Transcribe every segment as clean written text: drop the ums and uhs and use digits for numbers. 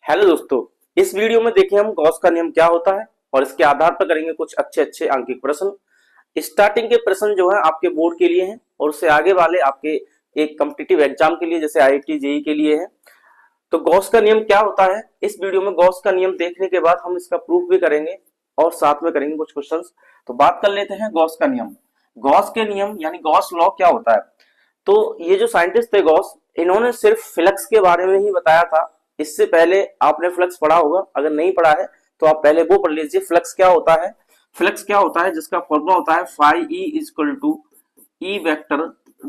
Hello दोस्तों, इस video में देखें हम गॉस का नियम क्या होता है और इसके आधार पर करेंगे कुछ अच्छे अच्छे अंकित प्रश्न। स्टार्टिंग के प्रश्न जो है आपके बोर्ड के लिए हैं और उससे आगे वाले आपके एक कॉम्पिटिटिव एग्जाम के लिए जैसे आईआईटी जेई के लिए है। तो गॉस का नियम क्या होता है, इस वीडियो में गॉस का नियम देखने के बाद हम इसका प्रूफ भी करेंगे और साथ में करेंगे कुछ क्वेश्चंस। तो बात कर लेते हैं गॉस का नियम। गॉस के नियम यानी गॉस लॉ क्या होता है। तो ये जो साइंटिस्ट थे गॉस, इन्होंने सिर्फ फ्लक्स के बारे में ही बताया था। इससे पहले आपने फ्लक्स पढ़ा होगा, अगर नहीं पढ़ा है तो आप पहले वो पढ़ लीजिए। फ्लक्स क्या होता है, फ्लक्स क्या होता है जिसका फॉर्मूला होता है phi E equal to E vector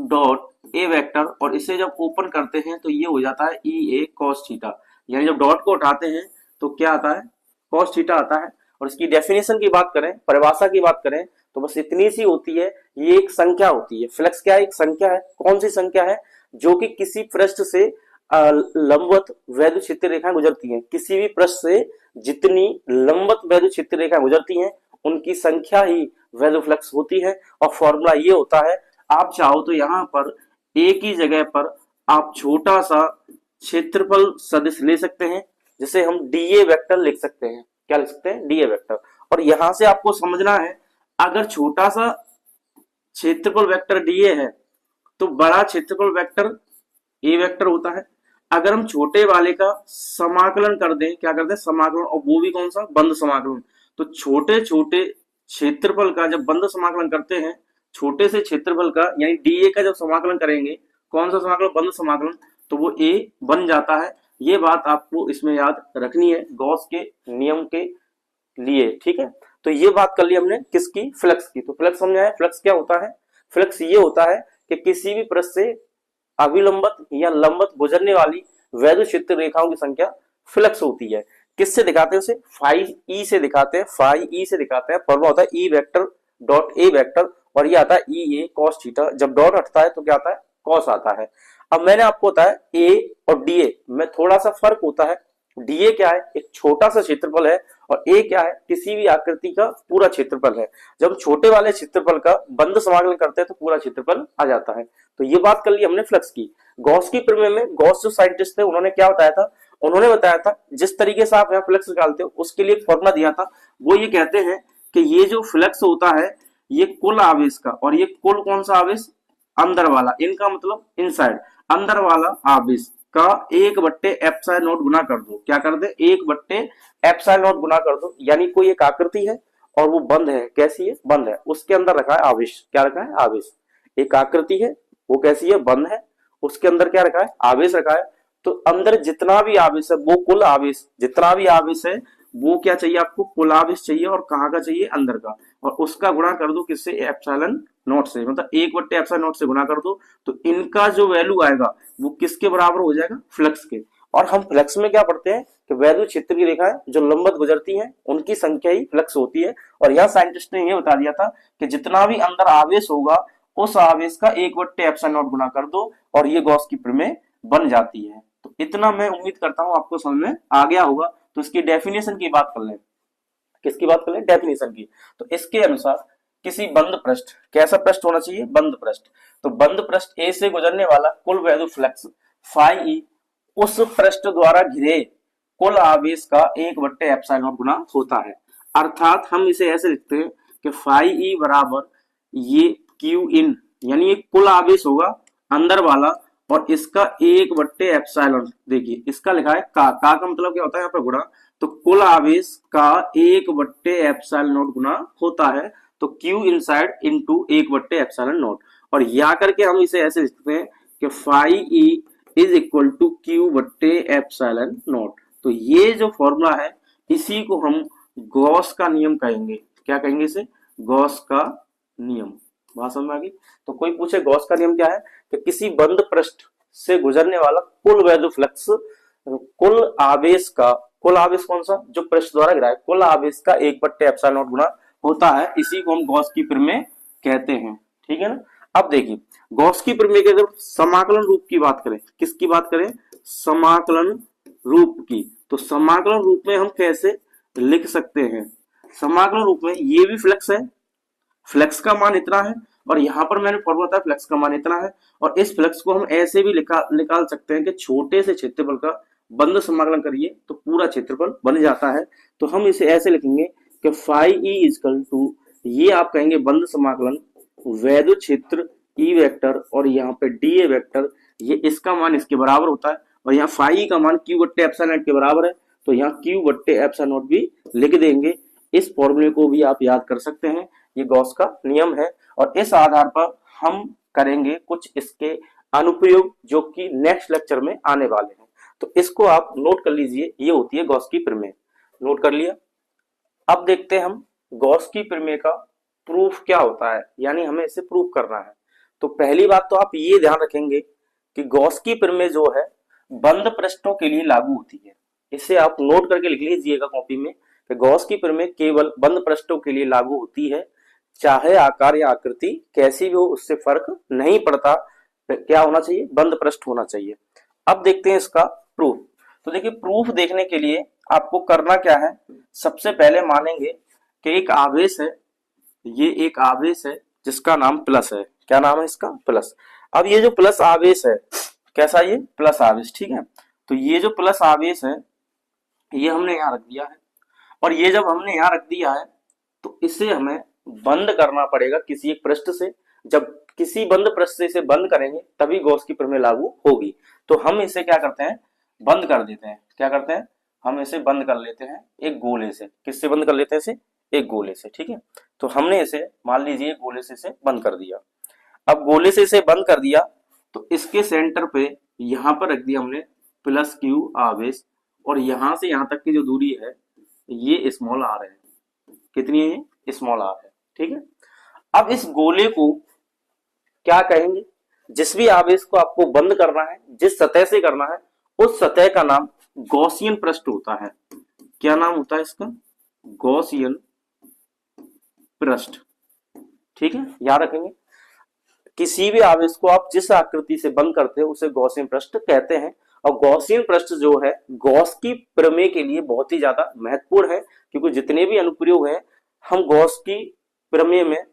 dot A vector, और इसे जब ओपन करते हैं तो ये हो जाता है ई ए कॉस थीटा। यानी जब डॉट को उठाते हैं तो क्या आता है, कॉस थीटा आता है। और इसकी डेफिनेशन की बात करें, परिभाषा की बात करें तो बस इतनी सी होती है, ये एक संख्या होती है। फ्लक्स क्या है, एक संख्या है। कौन सी संख्या है, जो कि किसी पृष्ठ से लंबवत वैद्युत क्षेत्र रेखाएं गुजरती हैं। किसी भी पृष्ठ से जितनी लंबवत वैद्युत क्षेत्र रेखाएं गुजरती हैं उनकी संख्या ही वैद्युत फ्लक्स होती है। और फॉर्मूला ये होता है, आप चाहो तो यहाँ पर एक ही जगह पर आप छोटा सा क्षेत्रफल सदिश ले सकते हैं, जिसे हम डीए वेक्टर लिख सकते हैं। क्या लिख सकते हैं, डीए वेक्टर। और यहां से आपको समझना है, अगर छोटा सा क्षेत्रफल वेक्टर डीए है तो बड़ा क्षेत्रफल वेक्टर ए वेक्टर होता है। अगर हम छोटे वाले का समाकलन कर दें, क्या करते हैं, समाकलन, और वो भी कौन सा, बंद समाकलन। तो छोटे छोटे क्षेत्रफल का जब बंद समाकलन करते हैं, छोटे से क्षेत्रफल का यानी डीए का जब समाकलन करेंगे, कौन सा समाकलन, बंद समाकलन, तो वो ए बन जाता है। ये बात आपको इसमें याद रखनी है गॉस के नियम के लिए, ठीक है। तो ये बात कर ली हमने किसकी, फ्लक्स की। तो फ्लक्स समझ आया, फ्लक्स क्या होता है। फ्लक्स ये होता है कि किसी भी पृष्ठ से अभिलंबत या लंबत गुजरने वाली वैद्युत क्षेत्र रेखाओं की संख्या फ्लक्स होती है। किससे दिखाते हैं उसे, फाई ई से दिखाते हैं। फाई ई से दिखाते हैं, फॉर्मूला होता है ई वेक्टर डॉट ए वेक्टर, और ये आता है ई ए कॉस थीटा। जब डॉट हटता है तो क्या आता है, कॉस आता है। अब मैंने आपको बताया ए और डीए में थोड़ा सा फर्क होता है। डीए क्या है, एक छोटा सा क्षेत्रफल है, और ए क्या है, किसी भी आकृति का पूरा क्षेत्रफल है। जब छोटे वाले क्षेत्रफल का बंद समाकलन करते हैं तो पूरा क्षेत्रफल आ जाता है। तो ये बात कर ली हमने फ्लक्स की। गॉस की प्रमेय में गॉस जो साइंटिस्ट थे उन्होंने क्या बताया था, उन्होंने बताया था जिस तरीके से आप यहाँ फ्लक्स निकालते हो उसके लिए एक फॉर्मूला दिया था। वो ये कहते हैं कि ये जो फ्लक्स होता है ये कुल आवेश का, और ये कुल कौन सा आवेश, अंदर वाला, इनका मतलब इनसाइड, अंदर वाला आवेश का 1/ε0 गुना कर दो। क्या कर दे, 1/ε0 गुना कर दो। यानी कोई एक आकृति है और वो बंद है, कैसी है, बंद है, उसके अंदर रखा है आवेश। क्या रखा है, आवेश। एक आकृति है, वो कैसी है, बंद है, उसके अंदर क्या रखा है, आवेश रखा है। तो अंदर जितना भी आवेश है वो कुल आवेश, जितना भी आवेश है वो क्या चाहिए आपको, कुल आवेश चाहिए। और कहाँ का चाहिए, अंदर का। और उसका गुणा कर दो किससे, एप्सिलॉन नॉट से, मतलब 1/ε0 से गुणा कर दो। तो इनका जो वैल्यू आएगा वो किसके बराबर हो जाएगा, फ्लक्स के। और हम फ्लक्स में क्या पढ़ते हैं कि वैद्युत क्षेत्र की रेखाएं जो लंबवत गुजरती हैं उनकी संख्या ही फ्लक्स होती है। और यह साइंटिस्ट ने ये बता दिया था कि जितना भी अंदर आवेश होगा उस आवेश का 1/ε0 गुना कर दो, और ये गॉस की प्रमेय बन जाती है। तो इतना मैं उम्मीद करता हूं आपको समझ में आ गया होगा। तो इसकी डेफिनेशन की बात कर लें, किसकी बात कर लें, डेफिनेशन की। तो इसके अनुसार किसी बंद पृष्ठ, कैसा पृष्ठ होना चाहिए, बंद पृष्ठ। तो बंद पृष्ठ ए से गुजरने वाला कुल वैद्युत फ्लक्स फाई ई उस पृष्ठ द्वारा घिरे कुल आवेश का 1/ε0 गुना होता है। अर्थात हम इसे ऐसे लिखते हैं कि फाई ई बराबर ये क्यू इन, यानी एक कुल आवेश होगा अंदर वाला, और इसका 1/ε, देखिए इसका लिखा है का मतलब क्या होता है यहाँ पे गुणा। तो कुल आवेश का 1/ε0 गुना होता है। तो क्यू इनसाइड इंटू 1/ε0। और या करके हम इसे ऐसे लिखते हैं कि phi E is equal to Q/ε0। तो ये जो फॉर्मूला है इसी को हम गॉस का नियम कहेंगे। क्या कहेंगे इसे, गॉस का नियम। बात समझ में आ गई। तो कोई पूछे गॉस का नियम क्या है, कि किसी बंद पृष्ठ से गुजरने वाला कुल वैद्युत फ्लक्स कुल आवेश का, कुल आवेश कौन सा, जो पृष्ठ द्वारा गिरा है, कुल आवेश का 1/ε0 गुना होता है। इसी को हम गॉस की प्रमेय कहते हैं, ठीक है ना। अब देखिए गॉस की प्रमेय के अगर समाकलन रूप की बात करें, किसकी बात करें, समाकलन रूप की। तो समाकलन रूप में हम कैसे लिख सकते हैं, समाकलन रूप में ये भी फ्लक्स है, फ्लक्स का मान इतना है, और यहां पर मैंने फॉर्मूला बताया फ्लक्स का मान इतना है। और इस फ्लक्स को हम ऐसे भी निकाल सकते हैं कि छोटे से क्षेत्रफल का बंद समाकलन करिए तो पूरा क्षेत्रफल बन जाता है। तो हम इसे ऐसे लिखेंगे कि फाई ई इजकल टू, ये आप कहेंगे बंद समाकलन वैद्युत क्षेत्र ई वेक्टर और यहाँ पे डी ए वेक्टर, ये इसका मान इसके बराबर होता है और यहाँ फाई का मान क्यू बट्टे एप्सिलॉन नॉट के बराबर है, तो यहाँ क्यू बट्टे एप्सिलॉन नॉट भी लिख देंगे। इस फॉर्मूले को भी आप याद कर सकते हैं, ये गॉस का नियम है और इस आधार पर हम करेंगे कुछ इसके अनुप्रयोग जो कि नेक्स्ट लेक्चर में आने वाले हैं। तो इसको आप नोट कर लीजिए, ये होती है गॉस की प्रमेय। नोट कर लिया। अब देखते हैं हम गॉस की प्रमेय का प्रूफ क्या होता है, यानी हमें इसे प्रूफ करना है। तो पहली बात तो आप ये ध्यान रखेंगे कि गॉस की प्रमेय जो है बंद पृष्ठों के लिए लागू होती है। इसे आप नोट करके लिख लीजिएगा कॉपी में कि गॉस की प्रमेय केवल बंद पृष्ठों के लिए लागू होती है, चाहे आकार या आकृति कैसी भी हो उससे फर्क नहीं पड़ता, क्या होना चाहिए, बंद पृष्ठ होना चाहिए। अब देखते हैं इसका प्रूफ। तो देखिए प्रूफ देखने के लिए आपको करना क्या है, सबसे पहले मानेंगे कि एक आवेश है, ये एक आवेश है जिसका नाम प्लस है। क्या नाम है इसका, प्लस। अब ये जो प्लस आवेश है, कैसा, ये प्लस आवेश, ठीक है। तो ये जो प्लस आवेश है ये हमने यहाँ रख दिया है और ये जब हमने यहाँ रख दिया है तो इसे हमें बंद करना पड़ेगा किसी एक पृष्ठ से। जब किसी बंद पृष्ठ से इसे बंद करेंगे तभी गॉस की प्रमेय लागू होगी। तो हम इसे क्या करते हैं, बंद कर देते हैं। क्या करते हैं, हम इसे बंद कर लेते हैं एक गोले से। किससे बंद कर लेते हैं इसे, एक गोले से, ठीक है। तो हमने इसे मान लीजिए गोले से इसे बंद कर दिया। अब गोले से इसे बंद कर दिया तो इसके सेंटर पे यहाँ पर रख दिया हमने प्लस क्यू आवेश और यहाँ से यहाँ तक की जो दूरी है ये स्मॉल आर है। कितनी है, स्मॉल आर है, ठीक है। अब इस गोले को क्या कहेंगे, जिस भी आवेश को आपको बंद करना है, जिस सतह से करना है, उस सतह का नाम गॉसियन पृष्ठ होता है। क्या नाम होता है इसका, गॉसियन पृष्ठ, ठीक है, याद रखेंगे। किसी भी आवेश को आप जिस आकृति से बंद करते हो उसे गॉसियन पृष्ठ कहते हैं। और गॉसियन पृष्ठ जो है गॉस की प्रमेय के लिए बहुत ही ज्यादा महत्वपूर्ण है, क्योंकि जितने भी अनुप्रयोग हैं हम गॉस की प्रमेय में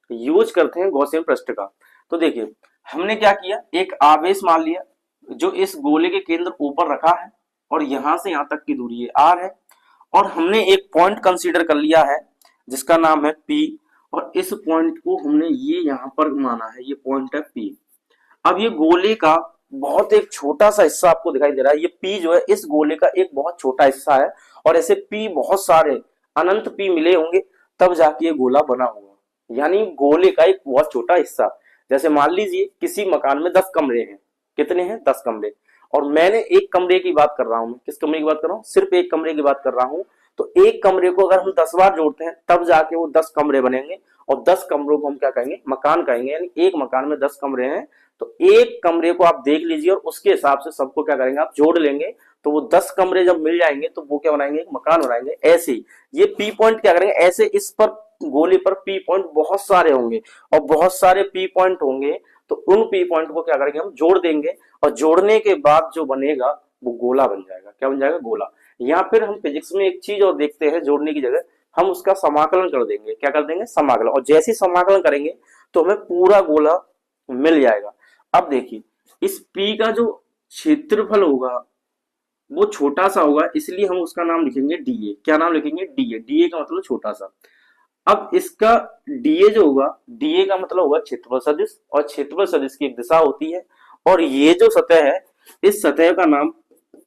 यूज करते हैं गॉसियन पृष्ठ का। तो देखिए हमने क्या किया, एक आवेश मान लिया जो इस गोले के केंद्र ऊपर रखा है और यहां से यहां तक की दूरी है आर है, और हमने एक पॉइंट कंसीडर कर लिया है जिसका नाम है पी, और इस पॉइंट को हमने ये यहां पर माना है, ये पॉइंट है पी। अब ये गोले का बहुत एक छोटा सा हिस्सा आपको दिखाई दे रहा है, ये पी जो है इस गोले का एक बहुत छोटा हिस्सा है, और ऐसे पी बहुत सारे अनंत पी मिले होंगे तब जाके ये गोला बना होगा, यानी गोले का एक बहुत छोटा हिस्सा। जैसे मान लीजिए किसी मकान में 10 कमरे हैं, कितने हैं, 10 कमरे, और मैंने एक कमरे की बात कर रहा हूं। किस कमरे की बात कर रहा हूं, सिर्फ एक कमरे की बात कर रहा हूं। तो एक कमरे को अगर हम 10 बार जोड़ते हैं तब जाके वो 10 कमरे बनेंगे, और 10 कमरों को हम क्या कहेंगे, मकान कहेंगे। यानी एक मकान में 10 कमरे हैं, तो एक कमरे को आप देख लीजिए और उसके हिसाब से सबको क्या करेंगे, आप जोड़ लेंगे, तो वो 10 कमरे जब मिल जाएंगे तो वो क्या बनाएंगे, एक मकान बनाएंगे। ऐसे ही ये पी पॉइंट क्या करेंगे, ऐसे इस पर गोले पर पी पॉइंट बहुत सारे होंगे और बहुत सारे पी पॉइंट होंगे, तो उन पी पॉइंट को क्या करेंगे, हम जोड़ देंगे, और जोड़ने के बाद जो बनेगा वो गोला बन जाएगा। क्या बन जाएगा, गोला। या फिर हम फिजिक्स में एक चीज और देखते हैं, जोड़ने की जगह हम उसका समाकलन कर देंगे। क्या कर देंगे, समाकलन। और जैसे ही समाकलन करेंगे तो हमें पूरा गोला मिल जाएगा। अब देखिए इस P का जो क्षेत्रफल होगा वो छोटा सा होगा, इसलिए हम उसका नाम लिखेंगे dA। क्या नाम लिखेंगे, dA। dA का मतलब छोटा सा। अब इसका dA जो होगा, dA का मतलब होगा क्षेत्रफल सदिश, और क्षेत्रफल सदिश की एक दिशा होती है, और ये जो सतह है इस सतह का नाम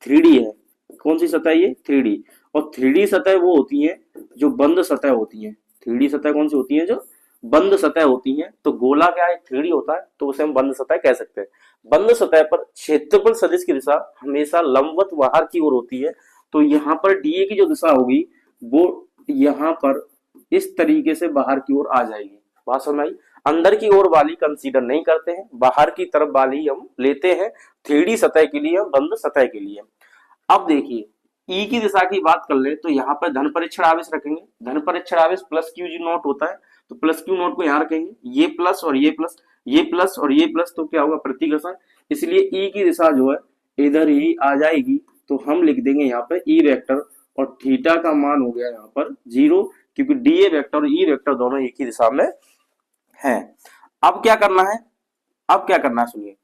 3D है। कौन सी सतह, ये 3D। और 3D सतह वो होती है जो बंद सतह होती है। 3D सतह कौन सी होती है, जो बंद सतह होती है। तो गोला क्या है, 3D होता है, तो उसे हम बंद सतह कह सकते हैं। बंद सतह पर क्षेत्रफल सदिश की दिशा हमेशा लंबवत बाहर की ओर होती है। तो यहाँ पर डीए की जो दिशा होगी वो यहाँ पर इस तरीके से बाहर की ओर आ जाएगी। बात समझ आई। अंदर की ओर वाली कंसीडर नहीं करते हैं, बाहर की तरफ वाली हम लेते हैं 3D सतह के लिए, बंद सतह के लिए। अब देखिए ई की दिशा की बात कर ले तो यहाँ पर धन परीक्षण आवेश रखेंगे। धन परीक्षण आवेश प्लस क्यू जी नोट होता है, तो प्लस क्यू नोट को यहाँ रखेंगे। ये प्लस और ये प्लस, ये प्लस और ये प्लस, तो क्या होगा, प्रतिघर्षण। इसलिए ई की दिशा जो है इधर ही आ जाएगी, तो हम लिख देंगे यहाँ पे ई वेक्टर, और थीटा का मान हो गया यहाँ पर 0, क्योंकि डी ए वेक्टर और ई वेक्टर दोनों एक ही दिशा में हैं। अब क्या करना है, अब क्या करना है सुनिए।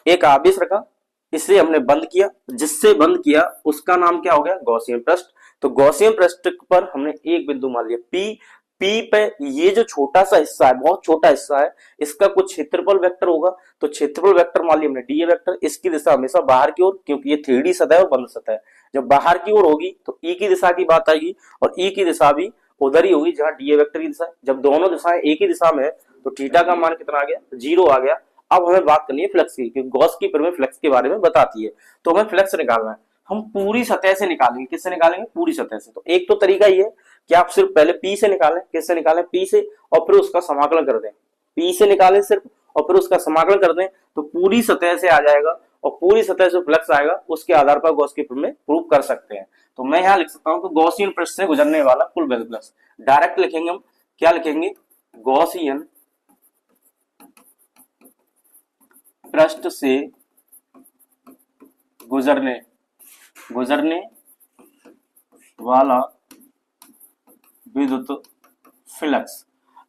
एक आवेश रखा, इसे हमने बंद किया, जिससे बंद किया उसका नाम क्या हो गया, गॉसियन पृष्ठ। तो गॉसियन पृष्ठ पर हमने एक बिंदु मान लिया पी। पी पे ये जो छोटा सा हिस्सा है, बहुत छोटा हिस्सा है, इसका कुछ क्षेत्रफल वेक्टर होगा, तो क्षेत्रफल वेक्टर मान लिया हमने डीए वेक्टर। इसकी दिशा हमेशा बाहर की ओर, क्योंकि ये 3D सतह है और बंद सतह है। जब बाहर की ओर होगी तो ई की दिशा की बात आएगी, और ई की दिशा भी उधर ही होगी जहां डीए वेक्टर की दिशा। जब दोनों दिशाएं एक ही दिशा में है तो थीटा का मान कितना आ गया, 0 आ गया। अब हमें बात करनी है फ्लक्स की, क्योंकि गॉस की प्रमेय फ्लक्स के बारे में बताती है। तो हमें फ्लक्स निकालना है, हम पूरी सतह से निकालेंगे। किससे निकालेंगे, पूरी सतह से। तो एक तो तरीका ये है कि आप सिर्फ पहले पी से निकालें। किससे निकालें, पी से, और फिर उसका समाकलन कर दें। पी से निकालें सिर्फ और फिर उसका समाकलन कर दें, तो पूरी सतह से आ जाएगा, और पूरी सतह से फ्लक्स आएगा, उसके आधार पर गॉस की प्रमेय प्रूव कर सकते हैं। तो मैं यहाँ लिख सकता हूं कि गॉसियन पृष्ठ से गुजरने वाला कुल वैद्युत फ्लक्स। डायरेक्ट लिखेंगे हम, क्या लिखेंगे, गॉसियन पृष्ठ से गुजरने वाला विद्युत फ्लक्स।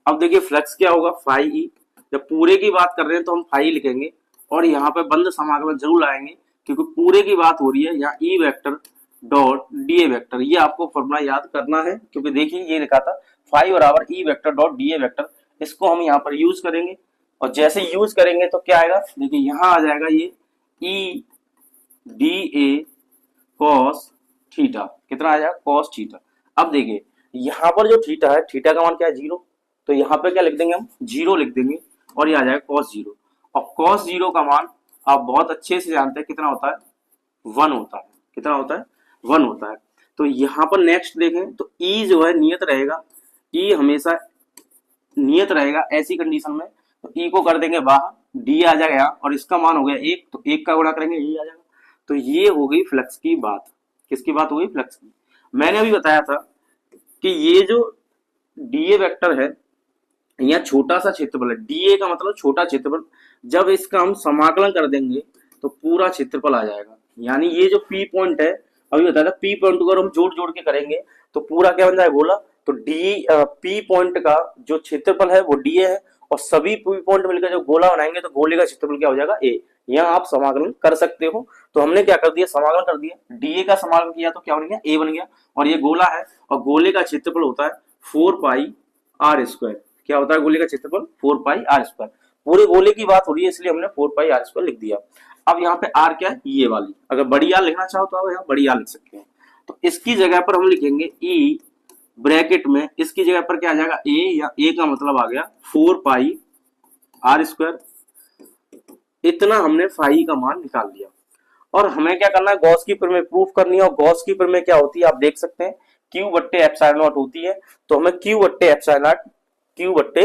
अब देखिए फ्लक्स क्या होगा, फाई ई। जब पूरे की बात कर रहे हैं तो हम फाई लिखेंगे, और यहाँ पे बंद समाकलन जरूर लाएंगे, क्योंकि पूरे की बात हो रही है। यहाँ ई वेक्टर डॉट डीए वेक्टर, ये आपको फॉर्मूला याद करना है, क्योंकि देखिए ये लिखा था फाई बराबर ई वेक्टर डॉट डीए वेक्टर। इसको हम यहाँ पर यूज करेंगे, और जैसे यूज करेंगे तो क्या आएगा, देखिए यहाँ आ जाएगा ये E D A cos theta. कितना आ जाएगा, कॉस थीटा। अब देखिए यहाँ पर जो थीटा है, थीटा का मान क्या है, 0। तो यहाँ पे क्या लिख देंगे हम, 0 लिख देंगे, और ये आ जाएगा cos 0। और cos 0 का मान आप बहुत अच्छे से जानते हैं कितना होता है, 1 होता है। कितना होता है, 1 होता है। तो यहाँ पर नेक्स्ट देखें तो E जो है नियत रहेगा, E हमेशा नियत रहेगा ऐसी कंडीशन में। तो E को कर देंगे बाहर, D आ जाएगा यहाँ, और इसका मान हो गया 1, तो 1 का गुणा करेंगे E आ जाएगा। तो ये हो गई फ्लक्स की बात। किसकी बात हो गई, फ्लक्स की। मैंने अभी बताया था कि ये जो डीए वेक्टर है, यहाँ छोटा सा क्षेत्रफल है, डीए का मतलब छोटा क्षेत्रफल। जब इसका हम समाकलन कर देंगे तो पूरा क्षेत्रफल आ जाएगा। यानी ये जो पी पॉइंट है, अभी बताया था, पी पॉइंट को अगर हम जोड़ जोड़ के करेंगे तो पूरा क्या बन जाएगा, गोला। तो डी पी पॉइंट का जो क्षेत्रफल है वो डीए है, और सभी पी पॉइंट मिलकर जो गोला बनाएंगे तो गोले का क्षेत्रफल क्या हो जाएगा, ए। यहाँ आप समाकलन कर सकते हो। तो हमने क्या कर दिया, समाकलन कर दिया, डीए का समाकलन किया तो क्या बन गया, ए बन गया। और ये गोला है, और गोले का क्षेत्रफल होता है 4 पाई आर स्क्वायर। क्या होता है गोले का क्षेत्रफल, 4 पाई आर स्क्वायर। पूरे गोले की बात हो रही है इसलिए हमने 4 पाई आर स्क्वायर लिख दिया। अब यहाँ पे आर क्या है, ये वाली। अगर बड़ी आर लिखना चाहो तो आप यहाँ बड़ी आर लिख सकते हैं। तो इसकी जगह पर हम लिखेंगे ई ब्रैकेट में, इसकी जगह पर क्या आ जाएगा, ए, या ए का मतलब आ गया 4 पाई आर स्क्वायर। इतना हमने फाई का मान निकाल दिया। और हमें क्या करना है, गॉस की प्रमेय प्रूफ करनी है। और गॉस की प्रमेय क्या होती है, आप देख सकते हैं, क्यू बट्टे एप्सिलॉन नॉट होती है। तो हमें क्यू बट्टे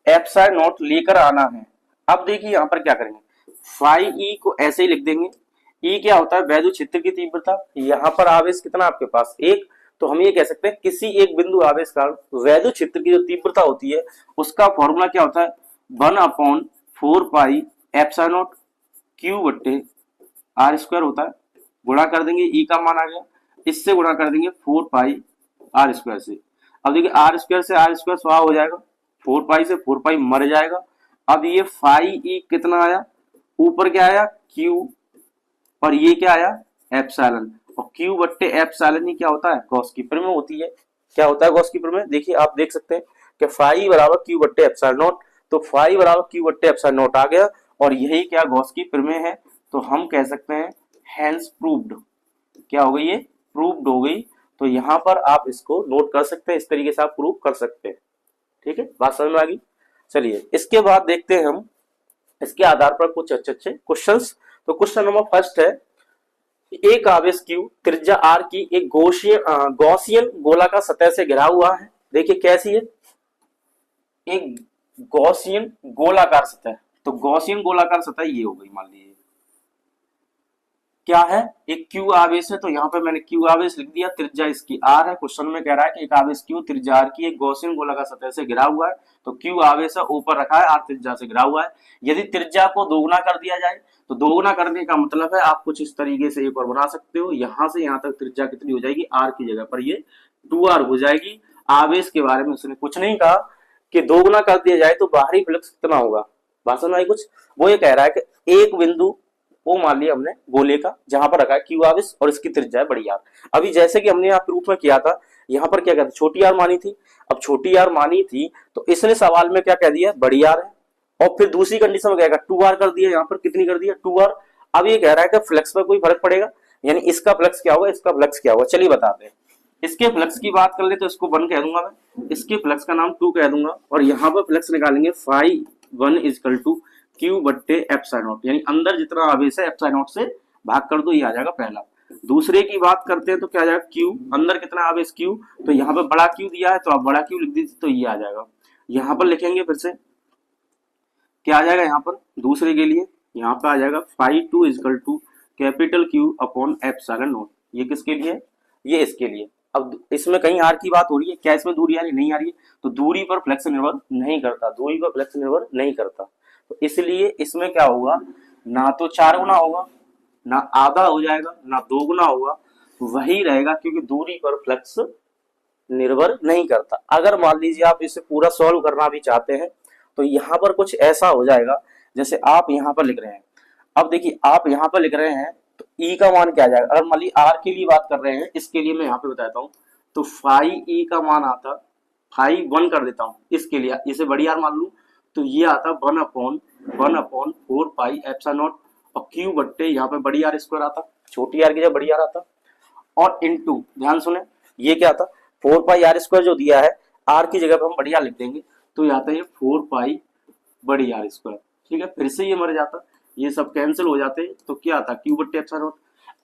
एप्सिलॉन नॉट लेकर आना है। अब देखिए यहाँ पर क्या करेंगे, फाई ई को ऐसे ही लिख देंगे। ई क्या होता है, वैद्युत क्षेत्र की तीव्रता। यहाँ पर आवेश कितना आपके पास, 1। तो हम ये कह सकते हैं किसी एक बिंदु आवेश कारण वैद्युत क्षेत्र की जो तीव्रता होती है उसका फॉर्मूला क्या होता है, 1/4 पाई एप्सिलॉन नॉट क्यू बट्टे आर स्क्वायर होता है। गुणा कर देंगे, ई का मान आ गया, इससे गुणा कर देंगे 4 पाई आर स्क्वायर से। अब देखिए आर स्क्वायर से आर स्क्वायर स्वाहा हो जाएगा, 4 पाई से 4 पाई मर जाएगा। अब ये फाई ई कितना आया, ऊपर क्या आया, क्यू, और ये क्या आया, एप्सिलॉन। और क्यू बट्टे एप्सिलॉन ही क्या होता है, गॉस की प्रमेय होती है। क्या होता है गॉस की प्रमेय, देखिए आप देख सकते हैं कि फाई बराबर क्यू बट्टे एप्सिलॉन नॉट। तो फाई बराबर क्यू बट्टे एप्सिलॉन नॉट आ गया, और यही क्या गॉस की प्रमेय है। तो हम कह सकते हैं हैंस प्रूव्ड। क्या हो गई, ये प्रूव्ड हो गई। तो यहाँ पर आप इसको नोट कर सकते हैं, इस तरीके से आप प्रूव कर सकते हैं। ठीक है, बात समझ में आ गई। चलिए इसके बाद देखते हैं हम इसके आधार पर कुछ अच्छे क्वेश्चंस। तो क्वेश्चन नंबर फर्स्ट है, एक आवेश क्यू त्रिज्या आर की एक गॉसियन गोलाकार सतह से घिरा हुआ है। देखिए कैसी है, एक गॉसियन गोलाकार सतह। तो गॉसियन गोलाकार सतह ये हो गई, मान लीजिए क्या है, एक क्यू आवेश है। तो यहाँ पे मैंने क्यू आवेश लिख दिया, त्रिज्या इसकी आर है। क्वेश्चन में कह रहा है कि एक आवेश क्यू त्रिज्या आर की एक गॉसियन गोलाकार सतह से घिरा हुआ है। तो क्यू आवेश है, ऊपर रखा है, आर त्रिज्या से घिरा हुआ है। यदि त्रिज्या को दोगुना कर दिया जाए, तो दोगुना करने का मतलब है आप कुछ इस तरीके से एक और बना सकते हो। यहाँ से यहाँ तक त्रिज्या कितनी हो जाएगी, आर की जगह पर ये 2r हो जाएगी। आवेश के बारे में उसने कुछ नहीं कहा कि दोगुना कर दिया जाए तो बाहरी फ्लक्स कितना होगा। भाषण में कुछ वो ये कह रहा है कि एक बिंदु ओ मान लिया हमने गोले का, जहां पर रखा है क्यू आवेश और इसकी त्रिज्या है बड़ी आर। अभी जैसे कि हमने यहाँ प्रूफ में किया था, यहाँ पर क्या कहते छोटी आर मानी थी। अब छोटी आर मानी थी तो इसने सवाल में क्या कह दिया, बड़ी आर है। और फिर दूसरी कंडीशन में कहेगा 2r कर दिया, यहाँ पर कितनी कर दिया 2r। अब ये कह रहा है कि फ्लक्स पर कोई फर्क पड़ेगा, यानी इसका फ्लक्स क्या होगा, इसका फ्लक्स क्या होगा, चलिए बताते हैं। इसके फ्लक्स की बात कर ले तो इसको 1 कह दूंगा मैं, इसके फ्लक्स का नाम 2 कह दूंगा, और यहाँ पर फ्लक्स निकालेंगे फाई 1 इक्वल टू क्यू बट्टे एप्सिलॉन नॉट, यानी अंदर जितना आवेश है एप्सिलॉन नॉट से भाग कर दो, ये आ जाएगा पहला। दूसरे की बात करते हैं तो क्या आ जाएगा, क्यू अंदर कितना आवेश क्यू, तो यहाँ पे बड़ा क्यू दिया है तो आप बड़ा क्यू लिख दीजिए तो ये आ जाएगा। यहाँ पर लिखेंगे फिर से क्या आ जाएगा, यहाँ पर दूसरे के लिए यहाँ पे आ जाएगा phi 2 equal to capital Q upon epsilon naught. ये किसके लिए, ये इसके लिए। अब इसमें कहीं आर की बात हो रही है क्या, इसमें दूरी आ रही नहीं आ रही है, तो दूरी पर फ्लक्स निर्भर नहीं करता, दूरी पर फ्लक्स निर्भर नहीं करता, तो इसलिए इसमें क्या होगा, ना तो 4 गुना होगा, ना आधा हो जाएगा, ना 2 गुना होगा, वही रहेगा, क्योंकि दूरी पर फ्लक्स निर्भर नहीं करता। अगर मान लीजिए आप इसे पूरा सॉल्व करना भी चाहते हैं तो यहाँ पर कुछ ऐसा हो जाएगा, जैसे आप यहाँ पर लिख रहे हैं, अब देखिए आप यहाँ पर लिख रहे हैं तो ई का मान क्या आ जाएगा, अगर मान ली आर के लिए बात कर रहे हैं, इसके लिए मैं यहाँ पे बताता हूँ, तो फाई ई का मान आता, फाई 1 कर देता हूँ इसके लिए, इसे बड़ी आर मान लू तो ये आता 1 अपॉन 4 पाई एप्सिलॉन नॉट, और क्यू बट्टे यहाँ पे बड़ी आर स्क्वायर आता, छोटी आर की जगह बड़ी आर आता, और इनटू ध्यान सुने ये क्या आता 4 पाई आर स्क्वायर जो दिया है, आर की जगह पर हम बड़ी आर लिख देंगे तो ये आता है 4 पाई बड़ी आर स्क्वायर। ठीक है, फिर से ये मर जाता, ये सब कैंसिल हो जाते, तो क्या आता क्यू बट्टे एप्सिलॉन नॉट।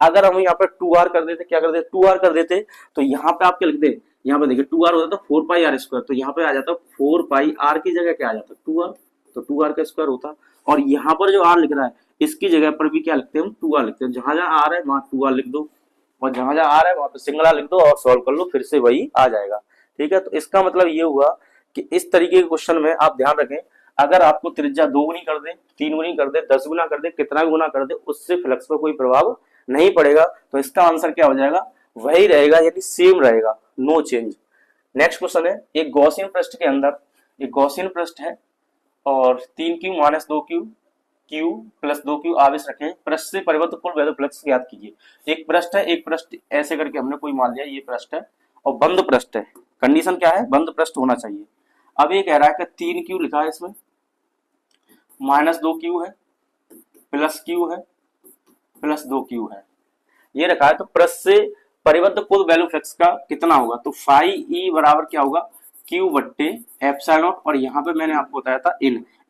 अगर हम यहाँ पर 2r कर देते, क्या कर देते 2r कर देते, तो यहाँ पे आप क्या लिख दे, यहाँ पे देखिए 2r होता था 4 पाई आर स्क्वायर, तो यहाँ पे आ जाता 4 पाई आर की जगह क्या आ जाता 2r, तो 2r का स्क्वायर होता, और यहाँ पर जो r लिख रहा है इसकी जगह पर भी क्या लिखते हैं हम 2r लिखते हैं, जहां जहां r है वहां 2r लिख दो, और जहां जहां r है वहां पे सिंगल r लिख दो और सॉल्व कर लो, फिर से वही आ जाएगा। ठीक है, तो इसका मतलब ये हुआ कि इस तरीके के क्वेश्चन में आप ध्यान रखें, अगर आपको त्रिज्या 2 गुनी कर दे, 3 गुनी कर दे, 10 गुना कर दे, कितना भी गुना कर दे, उससे फ्लक्स पर कोई प्रभाव नहीं पड़ेगा, तो इसका आंसर क्या हो जाएगा, वही रहेगा, यानी सेम रहेगा, नो चेंज। नेक्स्ट क्वेश्चन है, एक गॉसियन पृष्ठ के अंदर, एक गॉसियन पृष्ठ है और 3q minus 2q q plus 2q आवेश रखे, पृष्ठ से परिवर्तित कुल वैद्युत फ्लक्स ज्ञात कीजिए। एक पृष्ठ है, एक पृष्ठ ऐसे करके हमने कोई मान लिया ये पृष्ठ है और बंद पृष्ठ है, कंडीशन क्या है, बंद पृष्ठ होना चाहिए। अब ये कह रहा है कि 3q लिखा है इसमें, माइनस 2q है, प्लस q है, प्लस 2q है, ये रखा है, तो पृष्ठ से परिवर्तित कुल वैल्यू फ्लक्स का कितना होगा, तो फाई ई बराबर क्या होगा q बट्टे एप्सिलॉन नॉट, और यहाँ पे मैंने आपको बताया था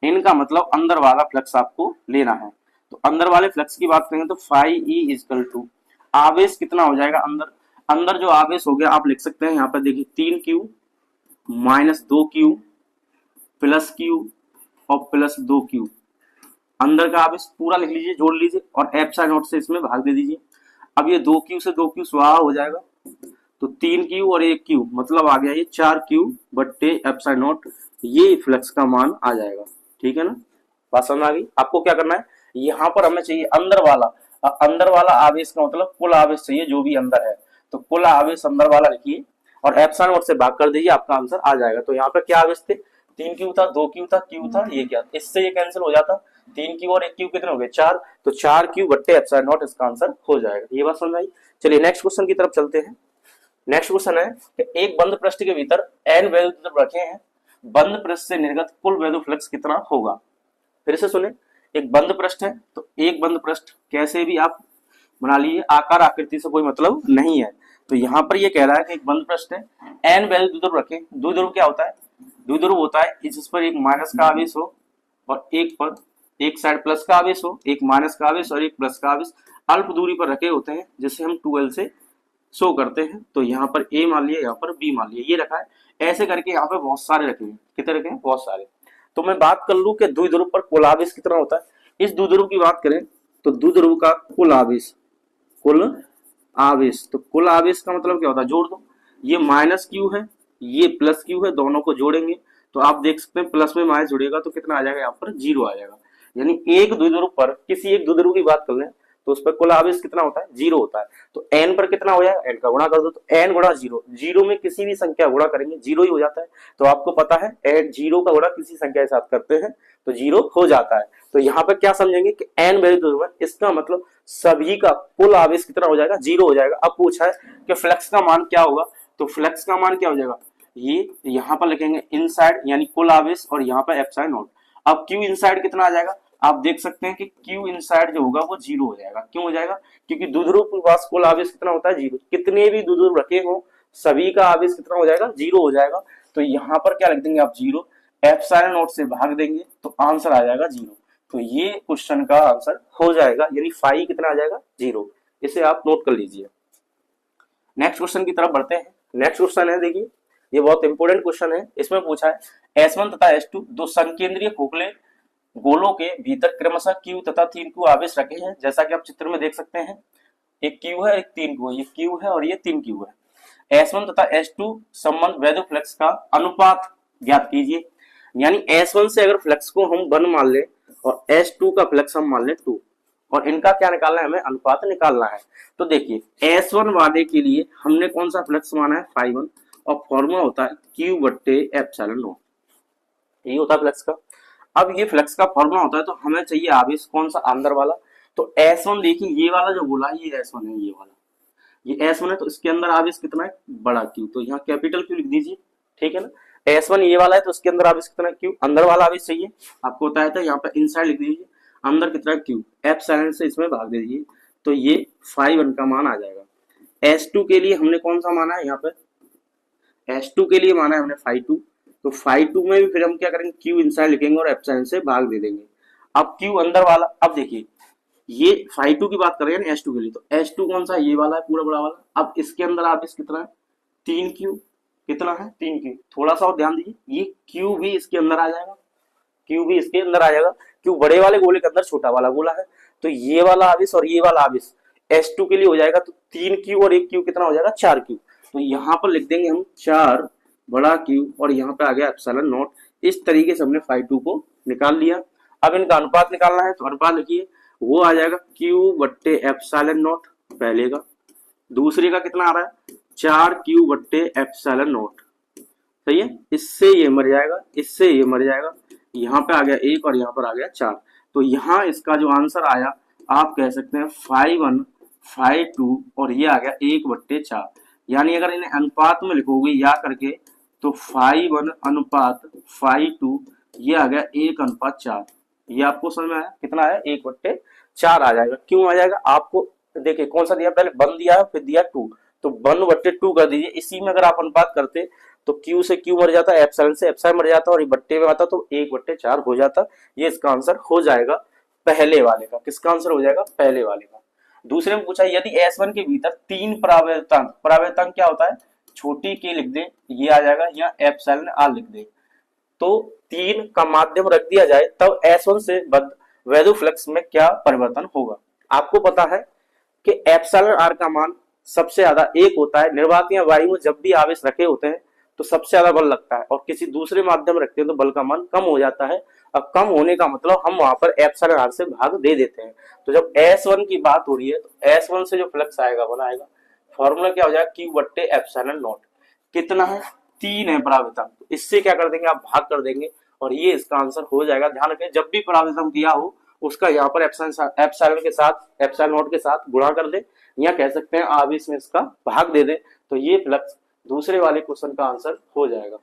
इन का मतलब अंदर वाला फ्लक्स आपको लेना है, तो अंदर वाले फ्लक्स की बात करेंगे तो फाई ई इक्वल टू आवेश कितना हो जाएगा, अंदर जो आवेश हो गया आप लिख सकते हैं यहाँ पर देखिए 3q minus 2q plus q और प्लस 2q, अंदर का आवेश पूरा लिख लीजिए, जोड़ लीजिए और एप्सिलॉन नॉट से इसमें भाग दे दीजिए। अब ये 2q से 2q स्वाहा हो जाएगा, तो 3q और 1q मतलब आ गया ये 4q बट्टे एप्सिलॉन नॉट, ये फ्लक्स का मान आ जाएगा। ठीक है ना, बात समझ आ गई। आपको क्या करना है, यहाँ पर हमें चाहिए अंदर वाला आवेश का मतलब कुल आवेश चाहिए जो भी अंदर है, तो कुल आवेश अंदर वाला लिखिए और एप्सिलॉन नॉट से भाग कर दीजिए, आपका आंसर आ जाएगा। तो यहाँ पे क्या आवेश थे, 3q था, 2q था, q था, ये क्या, इससे ये कैंसिल हो जाता, 3q और 1q कितने हो गए 4, तो 4q बट्टे एप्सिलॉन नॉट इसका आंसर हो जाएगा। ये बात समझ आई। चलिए नेक्स्ट क्वेश्चन की तरफ चलते हैं। नेक्स्ट क्वेश्चन है कि एक बंद पृष्ठ के भीतर n वैद्युत रखे हैं, बंद पृष्ठ से निर्गत कुल वैद्युत फ्लक्स कितना होगा। फिर से सुने, एक बंद पृष्ठ है, तो एक बंद पृष्ठ कैसे भी आप बना लीजिए, आकार आकृति से कोई मतलब नहीं है, तो यहाँ पर ये कह रहा है कि एक बंद पृष्ठ है, n वैल्यू द्विध्रुव रखे। द्विध्रुव क्या होता है, द्विध्रुव होता है जिस पर एक माइनस का आवेश हो और एक पर एक साइड प्लस का आवेश हो, एक माइनस का आवेश और एक प्लस का आवेश अल्प दूरी पर रखे होते हैं, जिसे हम 2l से शो करते हैं। तो यहाँ पर a मान लिया, यहाँ पर b मान लिया, ये रखा है। ऐसे करके यहाँ पे बहुत सारे रखे हैं, कितने रखे हैं, बहुत सारे। तो मैं बात कर लूं कि द्विध्रुव पर कुल आवेश कितना होता है। इस द्विध्रुव की बात करें तो द्विध्रुव का कुल आवेश, तो कुल आवेश का मतलब क्या होता है, जोड़ दो, ये माइनस क्यू है, ये प्लस क्यू है, दोनों को जोड़ेंगे तो आप देख सकते हैं प्लस में माइनस जुड़ेगा तो कितना आ जाएगा, यहाँ पर 0 आ जाएगा। यानी एक द्विध्रुव पर, किसी एक द्विध्रुव की बात कर लें तो उस पर कुल आवेश कितना होता है, 0 होता है। तो n पर कितना हो जाएगा, n का गुणा कर दो, तो n गुणा 0, 0 में किसी भी संख्या गुणा करेंगे 0 ही हो जाता है। तो आपको पता है n 0 का गुणा किसी संख्या के साथ करते हैं तो 0 हो जाता है। तो यहाँ पर क्या समझेंगे कि n वैल्यू टू वन, इसका मतलब सभी का कुल आवेश कितना हो जाएगा, 0 हो जाएगा। अब पूछा है कि फ्लक्स का मान क्या होगा, तो फ्लक्स का मान क्या हो जाएगा, ये यहाँ पर लिखेंगे इनसाइड यानी कुल आवेश और यहाँ पर एप्सिलॉन नॉट। अब क्यू इनसाइड कितना आ जाएगा, आप देख सकते हैं कि क्यू इनसाइड जो होगा वो 0 हो जाएगा। क्यों हो जाएगा, क्योंकि द्विध्रुव के पास कुल आवेश कितना होता है, 0। कितने भी द्विध्रुव रखे हो सभी का आवेश कितना हो जाएगा, 0 हो जाएगा। तो यहाँ पर क्या लिख देंगे आप, 0, एप्सिलॉन नॉट से भाग देंगे तो आंसर आ जाएगा 0। तो ये क्वेश्चन का आंसर हो जाएगा, यानी फाई कितना आ जाएगा, 0। इसे आप नोट कर लीजिए। नेक्स्ट क्वेश्चन की तरफ बढ़ते हैं। नेक्स्ट क्वेश्चन है, देखिए ये बहुत इंपॉर्टेंट क्वेश्चन है। इसमें पूछा है S1 तथा S2 दो संकेंद्रीय खोखले गोलों के भीतर क्रमशः Q तथा 3Q आवेश रखे हैं। जैसा कि आप चित्र में देख सकते हैं, एक Q है, एक 3Q है, ये Q है और ये 3Q है। S1 तथा S2 संबंध वैद्युत फ्लक्स का अनुपात ज्ञात कीजिए। यानी S1 से अगर फ्लक्स को हम 1 मान ले और S2 का फ्लक्स हम मान ले 2, और इनका क्या निकालना है, हमें अनुपात निकालना है। तो देखिए S1 वाले के लिए हमने कौन सा फ्लक्स माना है, φ1, और फॉर्मूला होता है Q बट्टे एप्सिलॉन नॉट, यही होता है फ्लक्स का। अब ये फ्लक्स का फॉर्मूला होता है, तो हमें चाहिए आवेश कौन सा, अंदर वाला। तो S1 देखिए ये वाला जो बोला है, ये S1 है, ये वाला ये S1 है, तो इसके अंदर आवेश कितना है, बड़ा Q, तो यहाँ कैपिटल Q लिख दीजिए, ठीक है ना। S1 ये वाला है, तो इसके अंदर आवेश कितना है, Q, अंदर वाला आवेश चाहिए आपको होता है, तो यहाँ पे इनसाइड लिख दीजिए, अंदर कितना है Q, एप्सिलॉन से इसमें भाग दे दीजिए, तो ये φ1 का मान आ जाएगा। S2 के लिए हमने कौन सा माना है, यहाँ पे S2 के लिए माना है हमने φ2, तो φ2 में भी फिर हम क्या करेंगे, Q इनसाइड लिखेंगे और एप्सिलॉन से भाग दे देंगे। अब Q अंदर वाला, अब देखिए ये φ2 की बात कर रहे हैं S2 के लिए, तो S2 कौन सा, ये वाला है पूरा बड़ा वाला। अब इसके अंदर आवेश कितना है, 3Q, कितना है, 3Q। थोड़ा सा और ध्यान दीजिए, ये Q भी इसके अंदर आ जाएगा, Q भी इसके अंदर आ जाएगा, Q बड़े वाले गोले के अंदर छोटा वाला गोला है, तो ये वाला आवेश और ये वाला आवेश S2 के लिए हो जाएगा, तो 3Q और 1Q कितना हो जाएगा, 4Q। तो यहाँ पर लिख देंगे हम 4 बड़ा Q और यहाँ पे आ गया एप्सिलॉन नॉट। इस तरीके से हमने φ2 को निकाल लिया। अब इनका अनुपात निकालना है, तो अनुपात लिखिए, वो आ जाएगा Q बट्टे एप्सिलॉन नॉट पहले का, दूसरे का कितना आ रहा है, 4Q बट्टे एप्सिलॉन नॉट, सही है। इससे ये मर जाएगा, इससे ये मर जाएगा, यहाँ पे आ गया 1 और यहाँ पर आ गया 4। तो यहाँ इसका जो आंसर आया, आप कह सकते हैं φ1 φ2 और ये आ गया 1 बट्टे 4। यानी अगर इन्हें अनुपात में लिखोगे या करके, तो φ1 अनुपात φ2, ये आ गया 1:4। ये आपको समझ में आया, कितना है, 1/4 आ जाएगा। क्यों आ जाएगा, आपको देखिए कौन सा दिया, पहले 1 दिया है, फिर दिया 2, तो 1/2 कर दीजिए। इसी में अगर आप अनुपात करते तो Q से Q मर जाता, एप्सिलॉन से एप्सिलॉन मर जाता और ये बट्टे में आता, तो 1/4 हो जाता। ये इसका आंसर हो जाएगा पहले वाले का। किसका आंसर हो जाएगा, पहले वाले का। दूसरे में पूछा, यदि S1 के भीतर 3 परावर्तन, परावर्तन क्या होता है, छोटी k लिख दे, ये आ जाएगा, या एप्सिलॉन r लिख दे, तो 3 का माध्यम रख दिया जाए, तब S1 से वैद्युत फ्लक्स में क्या परिवर्तन होगा। आपको पता है कि एप्सिलॉन r का मान सबसे ज्यादा 1 होता है। निर्वात या वायु में जब भी आवेश रखे होते हैं तो सबसे ज्यादा बल लगता है, और किसी दूसरे माध्यम रखते हैं तो बल का मान कम हो जाता है। अब कम होने का मतलब हम वहां पर एप्सिलॉन r से भाग दे देते हैं। तो जब S1 की बात हो रही है, तो S1 से जो फ्लक्स आएगा बनाएगा, फॉर्मूला क्या हो जाएगा, Q बट्टे एप्सिलॉन नॉट। कितना है, 3 है परावर्तन, तो इससे क्या कर देंगे, आप भाग कर देंगे और ये इसका आंसर हो जाएगा। ध्यान रखें, जब भी परावर्तन दिया हो उसका यहाँ पर एप्सिलॉन के साथ, एप्सिलॉन नॉट के साथ गुणा कर दे, या कह सकते हैं आवेश में इसका भाग दे दे, तो ये फ्लक्स दूसरे वाले क्वेश्चन का आंसर हो जाएगा।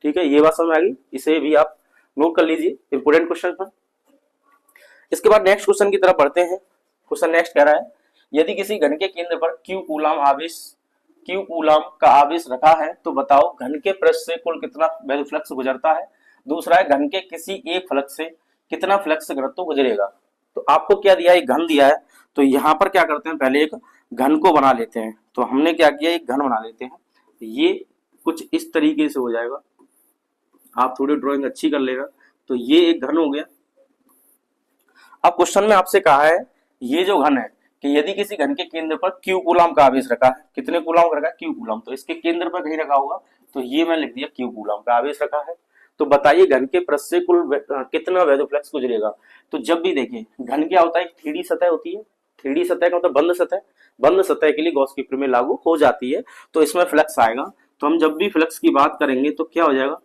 ठीक है, ये बात समझ आ गई, इसे भी आप नोट कर लीजिए, इंपोर्टेंट क्वेश्चन था। इसके बाद नेक्स्ट क्वेश्चन की तरफ बढ़ते हैं। क्वेश्चन नेक्स्ट कह रहा है, यदि किसी घन के केंद्र पर Q कूलाम का आवेश रखा है, तो बताओ घन के पृष्ठ से कुल कितना वैद्युत फ्लक्स गुजरता है। दूसरा है, घन के किसी एक फ्लक्स से कितना फ्लक्स घनत्व गुजरेगा। तो आपको क्या दिया है, एक घन दिया है, तो यहाँ पर क्या करते हैं, पहले एक घन को बना लेते हैं। तो हमने क्या किया, एक घन बना लेते हैं। ये कुछ इस तरीके से हो जाएगा, आप थोड़ी ड्राइंग अच्छी कर लेना। तो ये एक घन हो गया। अब क्वेश्चन में आपसे कहा है, ये जो घन है कि यदि किसी घन के केंद्र पर Q कूलाम का आवेश रखा है, कितने कूलाम रखा है, Q कूलाम, तो इसके केंद्र पर कहीं रखा होगा, तो ये मैं लिख दिया Q कूलाम का आवेश रखा है। तो बताइए घन के पृष्ठ से कुल कितना वैद्युत फ्लक्स गुजरेगा। तो जब भी देखिए, घन क्या होता है, एक 3D सतह होती है। 3D सतह का मतलब बंद सतह, बंद सतह के लिए गॉस की प्रमेय लागू हो जाती है, तो इसमें फ्लक्स आएगा। तो हम जब भी फ्लक्स की बात करेंगे तो क्या हो जाएगा,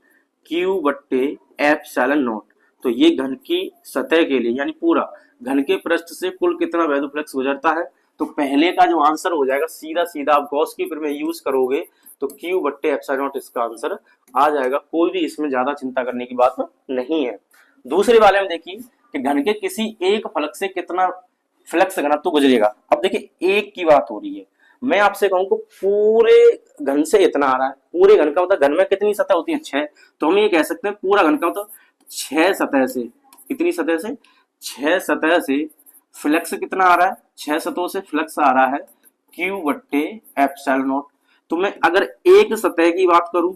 Q बट्टे एप्सिलॉन नॉट। तो ये घन की सतह के लिए यानी पूरा घन के पृष्ठ से कुल कितना वैद्युत फ्लक्स गुजरता है। तो पहले का जो आंसर हो जाएगा सीधा सीधा आप गॉस की प्रमेय यूज करोगे तो Q बट्टे एप्सिलॉन नॉट इसका आंसर आ जाएगा। कोई भी इसमें ज्यादा चिंता करने की बात नहीं है। दूसरे वाले में देखिए कि घन के किसी एक फलक से कितना फ्लक्स घनत्व गुजरेगा। अब देखिए एक की बात हो रही है, मैं आपसे कहूं कि पूरे घन से इतना आ रहा है। पूरे घन का मतलब घन में कितनी सतह होती है 6, तो हम ये कह सकते हैं पूरा घन का मतलब 6 सतह से, कितनी सतह से 6 सतह से फ्लक्स कितना आ रहा है, 6 सतहों से फ्लक्स आ रहा है Q बट्टे एप्सिलॉन नॉट। तो मैं अगर एक सतह की बात करूं,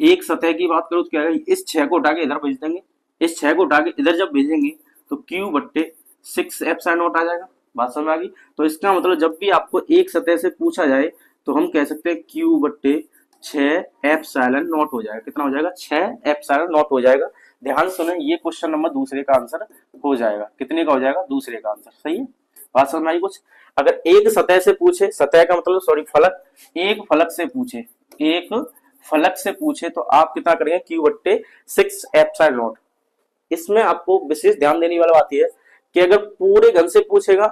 एक सतह की बात करूं तो क्या है, इस 6 को उठा के इधर भेज देंगे, इस 6 को उठा के इधर जब भेजेंगे तो Q बट्टे 6 एप्सिलॉन नॉट आ जाएगा। बात समझ आ गई। तो इसका मतलब जब भी आपको एक सतह से पूछा जाए तो हम कह सकते हैं Q बट्टे 6 एप्सिलॉन नॉट हो जाएगा। कितना हो जाएगा, 6 एप्सिलॉन नॉट हो जाएगा। ध्यान सुने, ये क्वेश्चन नंबर दूसरे का आंसर हो जाएगा। कितने का हो जाएगा, दूसरे का आंसर। सही है, बात समझ आई कुछ। अगर एक सतह से पूछे, सतह का मतलब सॉरी फलक, एक फलक से पूछे, एक फलक से पूछे तो आप कितना करेंगे Q बट्टे 6 एप्सिलॉन नॉट। इसमें आपको विशेष ध्यान देने वाली बात यह है कि अगर पूरे घन से पूछेगा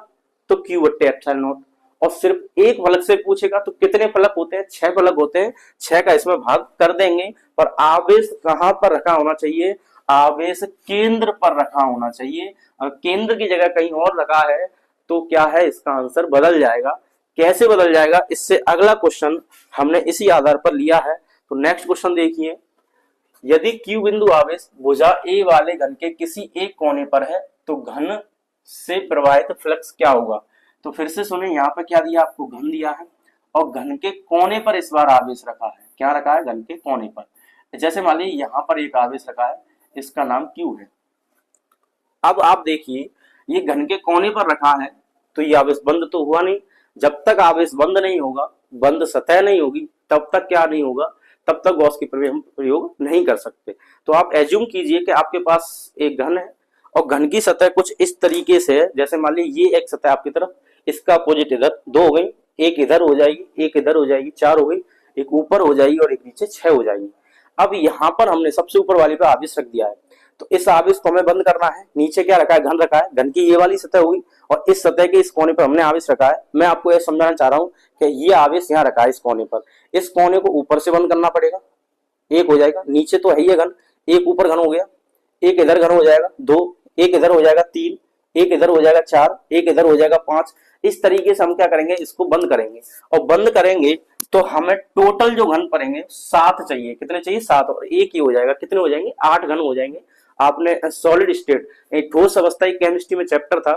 तो Q बट्टे एप्सिलॉन नॉट, और सिर्फ एक फलक से पूछेगा तो कितने फलक होते हैं, 6 फलक होते हैं। 6 का इसमें भाग कर देंगे। और आवेश कहां पर रखा होना चाहिए, आवेश केंद्र पर रखा होना चाहिए। अगर केंद्र की जगह कहीं और रखा है तो क्या है, इसका आंसर बदल जाएगा। कैसे बदल जाएगा, इससे अगला क्वेश्चन हमने इसी आधार पर लिया है। तो नेक्स्ट क्वेश्चन देखिए, यदि Q बिंदु आवेश भुजा A वाले घन के किसी एक कोने पर है तो घन से प्रवाहित फ्लक्स क्या होगा। तो फिर से सुने, यहाँ पर क्या दिया, आपको घन दिया है और घन के कोने पर इस बार आवेश रखा है। क्या रखा है, घन के कोने पर। जैसे मान लीजिए यहाँ पर एक आवेश रखा है, इसका नाम Q है। अब आप देखिए ये घन के कोने पर रखा है तो ये आवेश बंद तो हुआ नहीं। जब तक आवेश बंद नहीं होगा, बंद सतह नहीं होगी, तब तक क्या नहीं होगा, तब तक गॉस की प्रमेय हम प्रयोग नहीं कर सकते। तो आप एज्यूम कीजिए कि आपके पास एक घन है और घन की सतह कुछ इस तरीके से है। जैसे मान लीजिए ये एक सतह आपकी तरफ, इसका अपोजिट इधर 2 हो गई, एक इधर हो जाएगी, एक इधर हो जाएगी, 4 हो गई, एक ऊपर हो जाएगी और एक नीचे 6 हो जाएगी। अब यहाँ पर हमने सबसे ऊपर वाली पे आवेश रख दिया है, तो इस आवेश को हमें बंद करना है। नीचे क्या रखा है, घन रखा है, घन की ये वाली सतह हुई और इस सतह के इस कोने पर हमने आवेश रखा है। मैं आपको यह समझाना चाह रहा हूँ कि ये आवेश यहाँ रखा है इस कोने पर, इस कोने को ऊपर से बंद करना पड़ेगा। एक हो जाएगा, नीचे तो है ही घन, एक ऊपर घन हो गया, एक इधर घन हो जाएगा 2, एक इधर हो जाएगा 3, एक इधर हो जाएगा 4, एक इधर हो जाएगा 5। इस तरीके से हम क्या करेंगे, इसको बंद करेंगे। और बंद करेंगे तो हमें टोटल जो घन पड़ेंगे 7 चाहिए। कितने चाहिए, 7, और एक ही हो जाएगा, कितने हो जाएंगे, 8 घन हो जाएंगे। आपने सॉलिड स्टेट एक ठोस अवस्था केमिस्ट्री में चैप्टर था,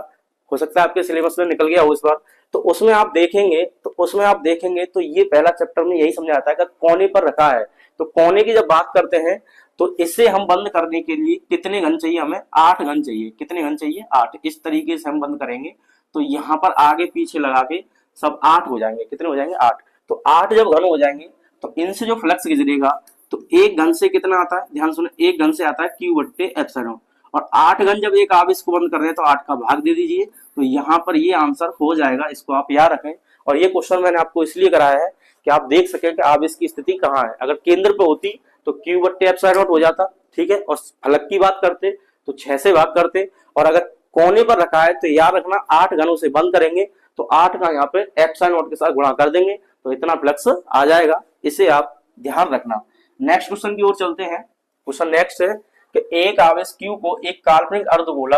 हो सकता है आपके सिलेबस में निकल गया हो इस बार, तो उसमें आप देखेंगे तो ये पहला चैप्टर में यही समझा आता है कि कोने पर रखा है। तो कोने की जब बात करते हैं तो इसे हम बंद करने के लिए कितने घन चाहिए, हमें 8 घन चाहिए। कितने घन चाहिए, 8। इस तरीके से हम बंद करेंगे तो यहाँ पर आगे पीछे लगा के सब 8 हो जाएंगे। कितने हो जाएंगे, 8। तो 8 जब घन हो जाएंगे तो इनसे जो फ्लक्स गुजरेगा तो एक घन से कितना आता है, ध्यान सुने, एक घन से आता है Q बट्टे एप्सिलॉन। और 8 घन जब एक आवेश को बंद कर रहे हैं तो 8 का भाग दे दीजिए, तो यहाँ पर ये आंसर हो जाएगा। इसको आप याद रखें। और ये क्वेश्चन मैंने आपको इसलिए कराया है कि आप देख सकें कि आवेश की स्थिति कहाँ है। अगर केंद्र पे होती तो Q बट्टे एप्सिलॉन नॉट हो जाता, ठीक है, और फलक की बात करते तो 6 से भाग करते। और अगर कोने पर रखा है तो याद रखना 8 घनों से बंद करेंगे तो 8 का यहाँ पे एप्सिलॉन नॉट के साथ गुणा कर देंगे तो इतना फ्लक्स आ जाएगा। इसे आप ध्यान रखना। नेक्स्ट क्वेश्चन की ओर चलते हैं। क्वेश्चन नेक्स्ट है कि एक आवेश Q को एक काल्पनिक अर्धगोला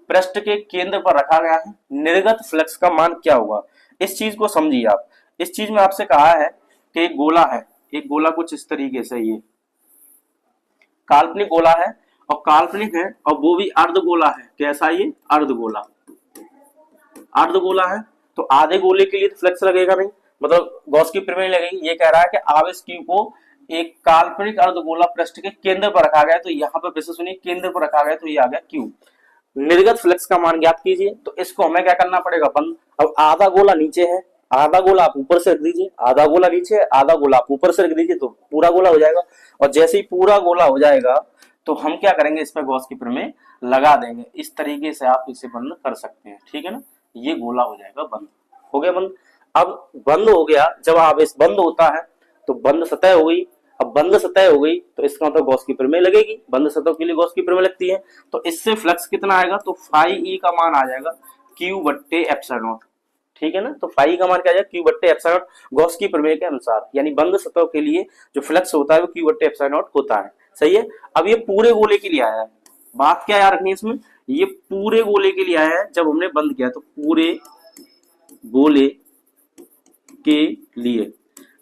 पृष्ठ के केंद्र पर रखा गया है, निर्गत फ्लक्स का मान क्या होगा। इस चीज को समझिए आप। इस चीज में आपसे कहा है कि एक गोला है, एक गोला कुछ इस तरीके से, ये काल्पनिक गोला है और काल्पनिक है और वो भी अर्धगोला है। कैसा, ये अर्धगोला, अर्धगोला है तो आधे गोले के लिए तो फ्लक्स लगेगा नहीं, मतलब गॉस की प्रमेय लगेगी। ये कह रहा है कि आवेश Q को एक काल्पनिक अर्धगोला पृष्ठ के केंद्र पर रखा गया है, तो यहाँ पर वैसे सुनिए केंद्र पर रखा गया तो ये आ गया Q। निर्गत फ्लक्स का मान ज्ञात कीजिए। तो इसको हमें क्या करना पड़ेगा, बंद। अब आधा गोला नीचे है, आधा गोला आप ऊपर से रख दीजिए, आधा गोला नीचे है, आधा गोला आप ऊपर से रख दीजिए तो पूरा गोला हो जाएगा। और जैसे ही पूरा गोला हो जाएगा तो हम क्या करेंगे, इस पर गॉस की प्रमेय लगा देंगे। इस तरीके से आप इसे बंद कर सकते हैं, ठीक है ना। ये गोला हो जाएगा बंद, हो गया बंद। अब बंद हो गया, जब आवेश बंद होता है तो बंद सतह हो गई। अब बंद सतह हो गई तो इसका मतलब गॉस की प्रमेय लगेगी, बंद सतह के लिए गॉस की प्रमेय लगती है। तो इससे फ्लक्स कितना आएगा, तो फाई ई का मान आ जाएगा क्यू बट्टे एप्सिलॉन नॉट, ठीक है ना। तो फाई का मान क्या आ जाएगा, क्यू बट्टे एप्सिलॉन नॉट गॉस की प्रमेय के अनुसार, यानी बंद सतह के लिए जो फ्लक्स होता है वो क्यू बट्टे एप्सिलॉन नॉट होता है, सही है। अब ये पूरे गोले के लिए आया है, बात क्या याद रखनी है इसमें, ये पूरे गोले के लिए आया है जब हमने बंद किया, तो पूरे गोले के लिए।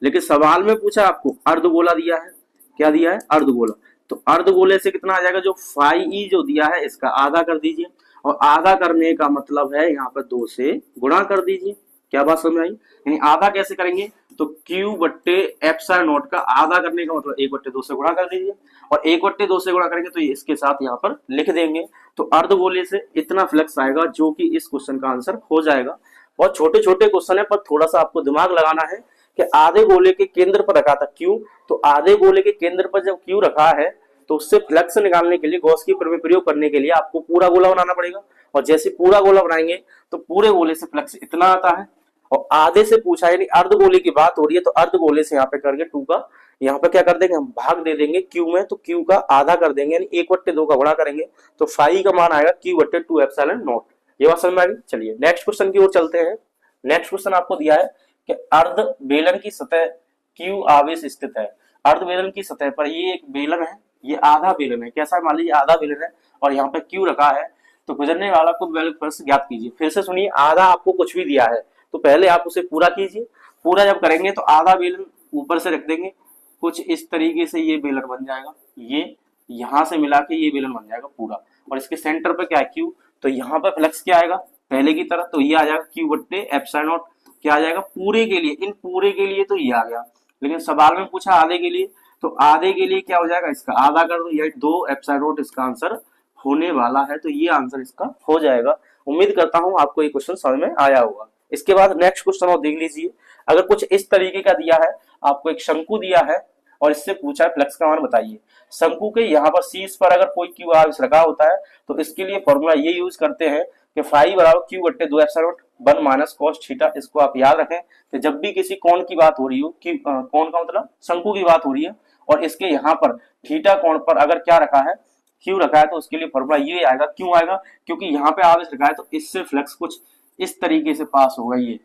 लेकिन सवाल में पूछा आपको अर्धगोला दिया है, क्या दिया है, अर्धगोला। तो अर्धगोले से कितना आ जाएगा, जो फाई ई जो दिया है इसका आधा कर दीजिए, और आधा करने का मतलब है यहाँ पर 2 से गुणा कर दीजिए। क्या बात समझ आई, यानी आधा कैसे करेंगे, तो क्यू बट्टे एप्सिलॉन नॉट का आधा करने का मतलब 1/2 से गुणा कर दीजिए, और 1/2 से गुणा करेंगे तो ये इसके साथ यहाँ पर लिख देंगे। तो अर्धगोले से इतना फ्लक्स आएगा, जो कि इस क्वेश्चन का आंसर हो जाएगा। और छोटे छोटे क्वेश्चन है, पर थोड़ा सा आपको दिमाग लगाना है कि आधे गोले के केंद्र पर रखा था क्यू, तो आधे गोले के केंद्र पर जब क्यू रखा है तो उससे फ्लक्स निकालने के लिए, गॉस की प्रमेय प्रयोग करने के लिए आपको पूरा गोला बनाना पड़ेगा। और जैसे पूरा गोला बनाएंगे तो पूरे गोले से फ्लक्स इतना आता है, और आधे से पूछा है, यानी अर्धगोले की बात हो रही है, तो अर्धगोले से यहाँ पे करके 2 का यहाँ पे क्या कर देंगे, हम भाग दे देंगे क्यू में, तो क्यू का आधा कर देंगे, यानी 1/2 का गुणा करेंगे, तो फाई का मान आएगा Q/2 एप्सिलॉन नॉट। ये बात समझ में आ गई। चलिए नेक्स्ट क्वेश्चन की ओर चलते हैं। नेक्स्ट क्वेश्चन आपको दिया है कि अर्ध बेलन की सतह क्यू आवेश स्थित है। अर्ध बेलन की सतह पर ये एक बेलन है, ये आधा बेलन है, कैसा मान लीजिए आधा बेलन है, और यहाँ पे क्यू रखा है, तो गुजरने वाला कुल बेलन प्रश्न ज्ञात कीजिए। फिर से सुनिए, आधा आपको कुछ भी दिया है तो पहले आप उसे पूरा कीजिए, पूरा जब करेंगे तो आधा बेलन ऊपर से रख देंगे, कुछ इस तरीके से ये बेलन बन जाएगा, ये यहाँ से मिला के ये बेलन बन जाएगा पूरा, और इसके सेंटर पे क्या है, क्यू। तो यहाँ पे फ्लक्स क्या आएगा, पहले की तरह, तो ये आ जाएगा क्यू बट्टे एप्सिलॉन नॉट, क्या आ जाएगा पूरे के लिए, इन पूरे के लिए तो ये आ गया, लेकिन सवाल में पूछा आधे के लिए, तो आधे के लिए क्या हो जाएगा, इसका आधा कर दो, ये 2 एप्सिलॉन नॉट इसका आंसर होने वाला है। तो ये आंसर इसका हो जाएगा। उम्मीद करता हूं आपको ये क्वेश्चन समझ में आया होगा। इसके बाद नेक्स्ट क्वेश्चन और देख लीजिए। अगर कुछ इस तरीके का दिया है, आपको एक शंकु दिया है और इससे पूछा है फ्लक्स का मान बताइए। शंकु के यहाँ पर शीर्ष पर अगर कोई क्यू आवेश लगा होता है तो इसके लिए फॉर्मूला ये यूज करते हैं कि फाई बराबर Q/2 epsilon not 1 minus cos theta. इसको आप याद रखें कि जब भी किसी कोण की बात हो रही हो, कि कोण का मतलब शंकु की बात हो रही है, और इसके यहाँ पर थीटा कोण पर अगर क्या रखा है, क्यू रखा है, तो उसके लिए फॉर्मूला ये आएगा। क्यों आएगा, क्योंकि यहाँ पे आवेश रखा है तो इससे फ्लक्स कुछ इस तरीके से पास होगा, ये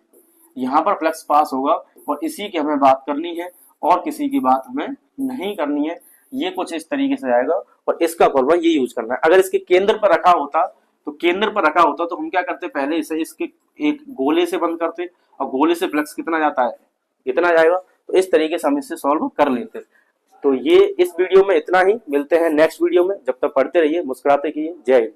यहाँ पर फ्लक्स पास होगा, और इसी की हमें बात करनी है और किसी की बात हमें नहीं करनी है। ये कुछ इस तरीके से आएगा और इसका फॉर्मूला ये यूज करना है। अगर इसके केंद्र पर रखा होता, तो केंद्र पर रखा होता तो हम क्या करते, पहले इसे इसके एक गोले से बंद करते, और गोले से फ्लक्स कितना जाता है, इतना जाएगा। तो इस तरीके से हम इसे सॉल्व कर लेते। तो ये इस वीडियो में इतना ही, मिलते हैं नेक्स्ट वीडियो में। जब तक पढ़ते रहिए, मुस्कुराते रहिए। जय हिंद।